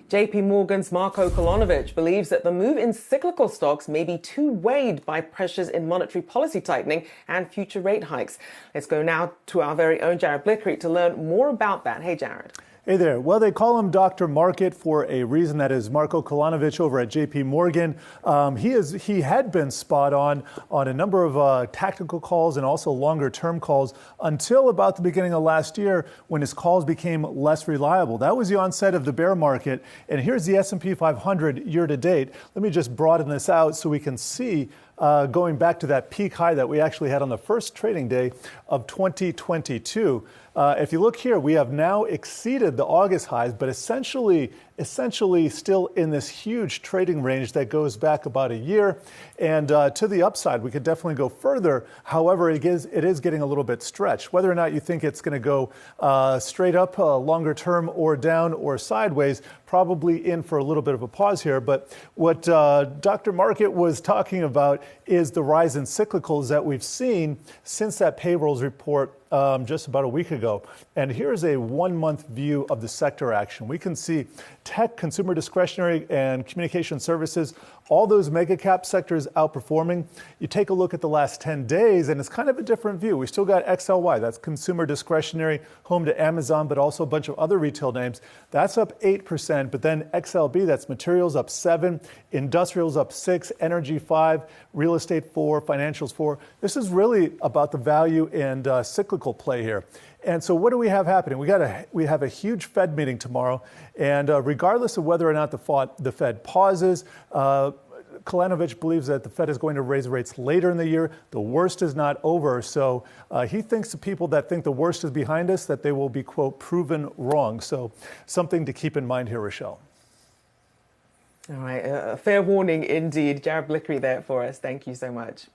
JPMorgan's Marko Kolanovic believes that the move in cyclical stocks may be too weighed by pressures in monetary policy tightening and future rate hikes. Let's go now to our very own Jared Blikre to learn more about that. Hey, Jared. Hey there. Well, they call him Dr. Market for a reason. That is Marko Kolanovic over at JPMorgan. He had been spot on a number of tactical calls and also longer term calls until about the beginning of last year when his calls became less reliable. That was the onset of the bear market. And here's the S&P 500 year to date. Let me just broaden this out so we can see going back to that peak high that we actually had on the first trading day of 2022. If you look here, we have now exceeded the August highs, but essentially still in this huge trading range that goes back about a year. And to the upside, we could definitely go further. However, it is getting a little bit stretched. Whether or not you think it's going to go straight up, longer term, or down or sideways, probably in for a little bit of a pause here. But what Dr. Market was talking about is the rise in cyclicals that we've seen since that payrolls report just about a week ago. And here's a 1 month view of the sector action. We can see tech, consumer discretionary, and communication services, all those mega cap sectors outperforming. You take a look at the last 10 days, and it's kind of a different view. We still got XLY, that's consumer discretionary, home to Amazon, but also a bunch of other retail names. That's up 8%, but then XLB, that's materials, up 7%, industrials up 6%, energy 5%, real estate 4%, financials 4%. This is really about the value and cyclical play here. And so what do we have happening? We have a huge Fed meeting tomorrow, and regardless of whether or not the Fed pauses, Kolanovic believes that the Fed is going to raise rates later in the year. The worst is not over. So he thinks the people that think the worst is behind us, that they will be, quote, proven wrong. So something to keep in mind here, Rochelle. All right. A fair warning indeed. Jared Blikre there for us. Thank you so much.